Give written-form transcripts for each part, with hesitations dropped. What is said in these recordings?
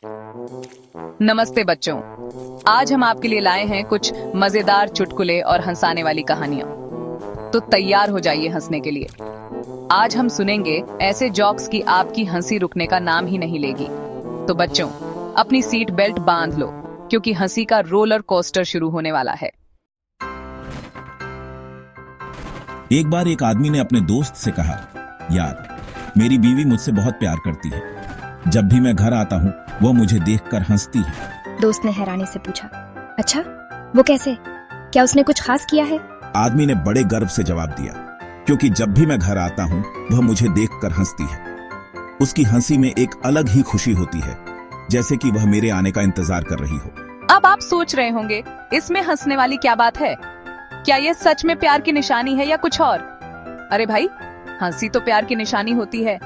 नमस्ते बच्चों, आज हम आपके लिए लाए हैं कुछ मजेदार चुटकुले और हंसाने वाली कहानियां। तो तैयार हो जाइए हंसने के लिए। आज हम सुनेंगे ऐसे जोक्स की आपकी हंसी रुकने का नाम ही नहीं लेगी। तो बच्चों, अपनी सीट बेल्ट बांध लो क्योंकि हंसी का रोलर कोस्टर शुरू होने वाला है। एक बार एक आदमी ने अपने दोस्त से कहा, यार, मेरी बीवी मुझसे बहुत प्यार करती है। जब भी मैं घर आता हूँ वो मुझे देखकर हंसती है। दोस्त ने हैरानी से पूछा, अच्छा, वो कैसे? क्या उसने कुछ खास किया है? आदमी ने बड़े गर्व से जवाब दिया, क्योंकि जब भी मैं घर आता हूँ वह मुझे देखकर हंसती है। उसकी हंसी में एक अलग ही खुशी होती है, जैसे कि वह मेरे आने का इंतजार कर रही हो। अब आप सोच रहे होंगे, इसमें हंसने वाली क्या बात है? क्या यह सच में प्यार की निशानी है या कुछ और? अरे भाई, हंसी तो प्यार की निशानी होती है।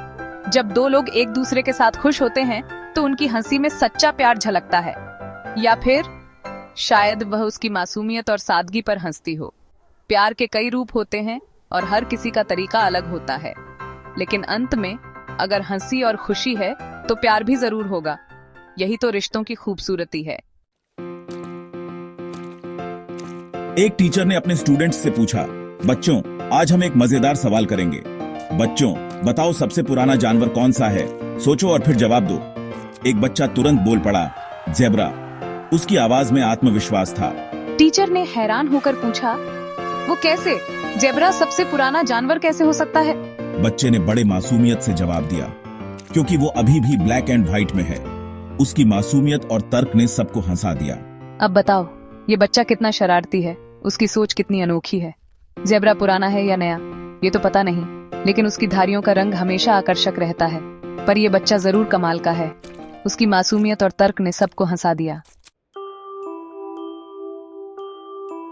जब दो लोग एक दूसरे के साथ खुश होते हैं तो उनकी हंसी में सच्चा प्यार झलकता है, या फिर शायद वह उसकी मासूमियत और सादगी पर हंसती हो। प्यार के कई रूप होते हैं और हर किसी का तरीका अलग होता है, लेकिन अंत में अगर हंसी और खुशी है तो प्यार भी जरूर होगा। यही तो रिश्तों की खूबसूरती है। एक टीचर ने अपने स्टूडेंट्स से पूछा, बच्चों, आज हम एक मजेदार सवाल करेंगे। बच्चों, बताओ सबसे पुराना जानवर कौन सा है? सोचो और फिर जवाब दो। एक बच्चा तुरंत बोल पड़ा, ज़ेब्रा। उसकी आवाज में आत्मविश्वास था। टीचर ने हैरान होकर पूछा, वो कैसे? ज़ेब्रा सबसे पुराना जानवर कैसे हो सकता है? बच्चे ने बड़े मासूमियत से जवाब दिया, क्योंकि वो अभी भी ब्लैक एंड व्हाइट में है। उसकी मासूमियत और तर्क ने सबको हंसा दिया। अब बताओ, ये बच्चा कितना शरारती है, उसकी सोच कितनी अनोखी है। ज़ेब्रा पुराना है या नया ये तो पता नहीं, लेकिन उसकी धारियों का रंग हमेशा आकर्षक रहता है। पर यह बच्चा जरूर कमाल का है। उसकी मासूमियत और तर्क ने सबको हंसा दिया।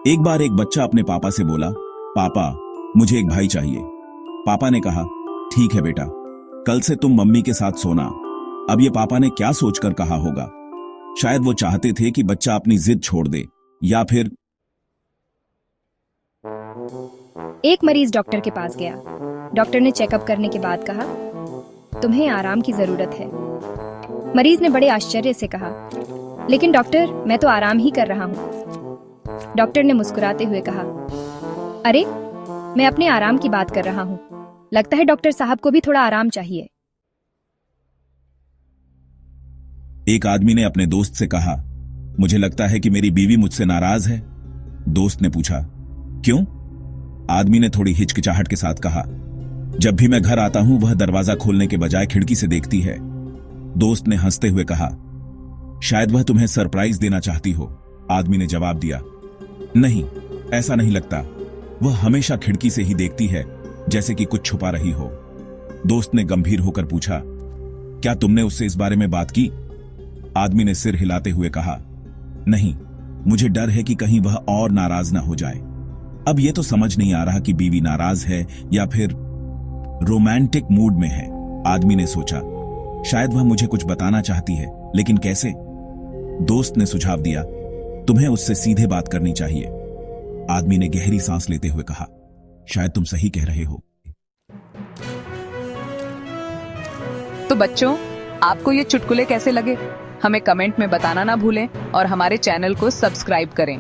एक बार एक बच्चा अपने पापा से बोला, पापा, मुझे एक भाई चाहिए। पापा ने कहा, ठीक है बेटा, कल से तुम मम्मी के साथ सोना। अब ये पापा ने क्या सोचकर कहा होगा? शायद वो चाहते थे कि बच्चा अपनी जिद छोड़ दे, या फिर एक मरीज डॉक्टर के पास गया। डॉक्टर ने चेकअप करने के बाद कहा, तुम्हें आराम की जरूरत है। मरीज ने बड़े आश्चर्य से कहा, लेकिन डॉक्टर, मैं तो आराम ही कर रहा हूँ। डॉक्टर ने मुस्कुराते हुए कहा, अरे, मैं अपने आराम की बात कर रहा हूँ। लगता है डॉक्टर साहब को भी थोड़ा आराम चाहिए। एक आदमी ने अपने दोस्त से कहा, मुझे लगता है कि मेरी बीवी मुझसे नाराज है। दोस्त ने पूछा, क्यों? आदमी ने थोड़ी हिचकिचाहट के साथ कहा, जब भी मैं घर आता हूं वह दरवाजा खोलने के बजाय खिड़की से देखती है। दोस्त ने हंसते हुए कहा, शायद वह तुम्हें सरप्राइज देना चाहती हो। आदमी ने जवाब दिया, नहीं, ऐसा नहीं लगता। वह हमेशा खिड़की से ही देखती है, जैसे कि कुछ छुपा रही हो। दोस्त ने गंभीर होकर पूछा, क्या तुमने उससे इस बारे में बात की? आदमी ने सिर हिलाते हुए कहा, नहीं, मुझे डर है कि कहीं वह और नाराज ना हो जाए। अब यह तो समझ नहीं आ रहा कि बीवी नाराज है या फिर रोमांटिक मूड में है। आदमी ने सोचा, शायद वह मुझे कुछ बताना चाहती है, लेकिन कैसे? दोस्त ने सुझाव दिया, तुम्हें उससे सीधे बात करनी चाहिए। आदमी ने गहरी सांस लेते हुए कहा, शायद तुम सही कह रहे हो। तो बच्चों, आपको ये चुटकुले कैसे लगे? हमें कमेंट में बताना ना भूलें और हमारे चैनल को सब्सक्राइब करें।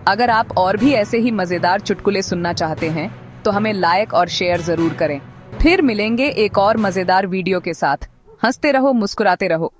अगर आप और भी ऐसे ही मजेदार चुटकुले सुनना चाहते हैं तो हमें लाइक और शेयर जरूर करें। फिर मिलेंगे एक और मजेदार वीडियो के साथ। हंसते रहो, मुस्कुराते रहो।